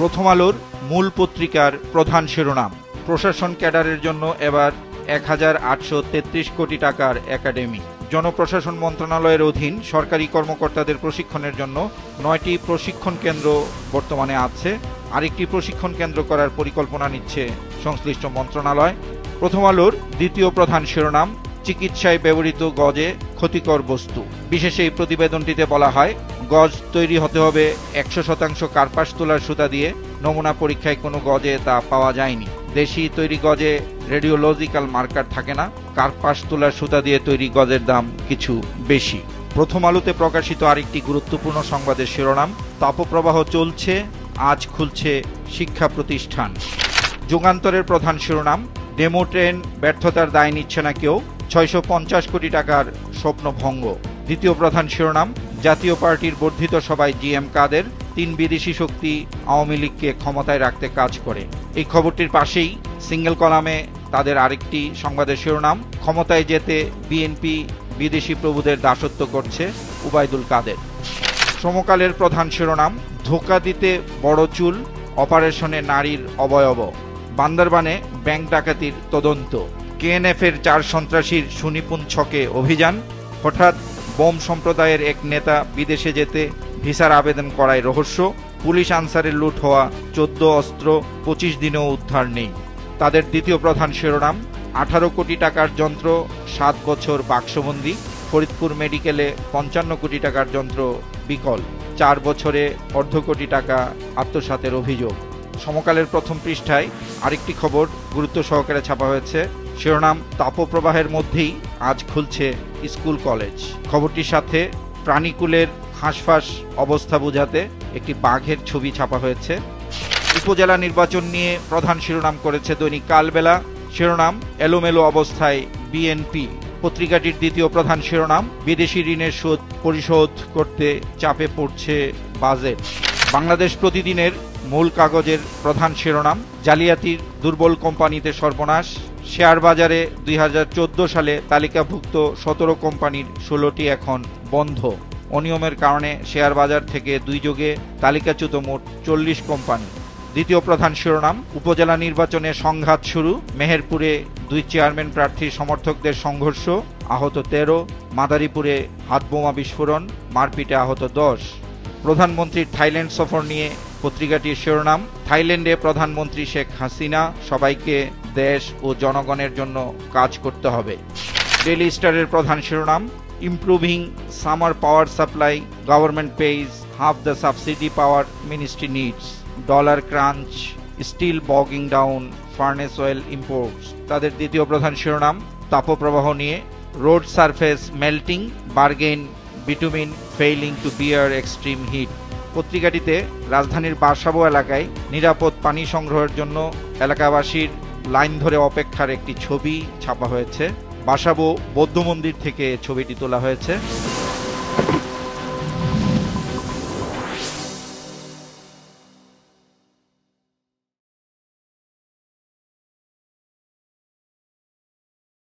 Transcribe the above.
প্রথম আলোর মূল পত্রিকার প্রধান শিরোনাম। প্রশাসন ক্যাডারের জন্য এবার ১,৮৩৩ কোটি টাকার একাডেমি। জনপ্রশাসন মন্ত্রণালয়ের অধীন সরকারি কর্মকর্তাদের প্রশিক্ষণের জন্য ৯টি প্রশিক্ষণ কেন্দ্র বর্তমানে আছে। আরেকটি প্রশিক্ষণ কেন্দ্র করার পরিকল্পনা নিচ্ছে সংশ্লিষ্ট মন্ত্রণালয়। প্রথম আলোর দ্বিতীয় প্রধান শিরোনাম, চিকিৎসায় ব্যবহৃত গজে ক্ষতিকর বস্তু। বিশেষ এই প্রতিবেদনটিতে বলা হয়, গজ তৈরি হতে হবে ১০০% কার্পাস তোলার সুতা দিয়ে। নমুনা পরীক্ষায় কোনো গজে তা পাওয়া যায়নি। দেশি তৈরি গজে রেডিওলজিক্যাল মার্কার থাকে না। কার্পাস তোলার সুতা দিয়ে তৈরি গজের দাম কিছু বেশি। প্রথম আলোতে প্রকাশিত আরেকটি গুরুত্বপূর্ণ সংবাদের শিরোনাম, তাপপ্রবাহ চলছে, আজ খুলছে শিক্ষা প্রতিষ্ঠান। যুগান্তরের প্রধান শিরোনাম, ডেমো ট্রেন ব্যর্থতার দায় নিচ্ছে না কেউ, ৬৫০ কোটি টাকার স্বপ্নভঙ্গ। দ্বিতীয় প্রধান শিরোনাম, জাতীয় পার্টির বর্ধিত সভায় জিএম কাদের, ৩ বিদেশি শক্তি আওয়ামী লীগকে ক্ষমতায় রাখতে কাজ করে। এই খবরটির পাশেই সিঙ্গেল কলামে তাদের আরেকটি সংবাদের শিরোনাম, ক্ষমতায় যেতে বিএনপি বিদেশি প্রভুদের দাসত্ব করছে, উবাইদুল কাদের। সমকালের প্রধান শিরোনাম, ধোঁকা দিতে বড় চুল, অপারেশনে নারীর অবয়ব। বান্দরবানে ব্যাংক ডাকাতির তদন্ত। কেএনএফের ৪ সন্ত্রাসীর সুনিপুণ ছকে অভিযান। হঠাৎ বোম সম্প্রদায়ের এক নেতা বিদেশে যেতে ভিসার আবেদন করায় রহস্য। পুলিশ আনসারের লুট হওয়া ১৪ অস্ত্র ২৫ দিনেও উদ্ধার নেই। তাদের দ্বিতীয় প্রধান শিরোনাম, ১৮ কোটি টাকার যন্ত্র ৭ বছর বাক্সবন্দি। ফরিদপুর মেডিকেলে ৫৫ কোটি টাকার যন্ত্র বিকল। ৪ বছরে অর্ধ কোটি টাকা আত্মসাতের অভিযোগ। সমকালের প্রথম পৃষ্ঠায় আরেকটি খবর গুরুত্ব সহকারে ছাপা হয়েছে। শিরোনাম, তাপপ্রবাহের মধ্যেই আজ খুলছে স্কুল কলেজ। খবরটির সাথে প্রাণীকুলের হাঁসফাঁস অবস্থা বোঝাতে একটি বাঘের ছবি ছাপা হয়েছে। উপজেলা নির্বাচন নিয়ে প্রধান শিরোনাম করেছে দৈনিক কালবেলা। শিরোনাম, এলোমেলো অবস্থায় বিএনপি। পত্রিকাটির দ্বিতীয় প্রধান শিরোনাম, বিদেশি ঋণের সুদ পরিশোধ করতে চাপে পড়ছে বাজেট। বাংলাদেশ প্রতিদিনের মূল কাগজের প্রধান শিরোনাম, জালিয়াতির দুর্বল কোম্পানিতে সর্বনাশ। শেয়ার বাজারে ২০১৪ সালে তালিকাভুক্ত ১৭ কোম্পানির ১৬টি এখন বন্ধ। অনিয়মের কারণে শেয়ার বাজার থেকে দুইযোগে তালিকাচ্যুত মোট ৪০ কোম্পানি। দ্বিতীয় প্রধান শিরোনাম, উপজেলা নির্বাচনে সংঘাত শুরু। মেহেরপুরে 2 চেয়ারম্যান প্রার্থীর সমর্থকদের সংঘর্ষ, আহত ১৩। মাদারীপুরে হাতবোমা বিস্ফোরণ, মারপিটে আহত ১০। প্রধানমন্ত্রীর থাইল্যান্ড সফর নিয়ে পত্রিকাটির শিরোনাম, থাইল্যান্ডে প্রধানমন্ত্রী শেখ হাসিনা, সবাইকে দেশ ও জনগণের জন্য কাজ করতে হবে। ডেইলি স্টারের প্রধান শিরোনাম, improving summer power supply, government pays half the subsidy power ministry needs. Dollar crunch, still bogging down furnace oil imports. তাদের দ্বিতীয় প্রধান শিরোনাম, তাপপ্রবাহ নিয়ে, road surface melting, bargain bitumen failing to bear extreme heat. পত্রিকাটিতে রাজধানীর বাসাবো এলাকায় নিরাপদ পানি সংগ্রহের জন্য এলাকাবাসীর লাইন ধরে অপেক্ষার একটি ছবি ছাপা হয়েছে। বাসাবো বৌদ্ধ মন্দির থেকে ছবিটি তোলা হয়েছে।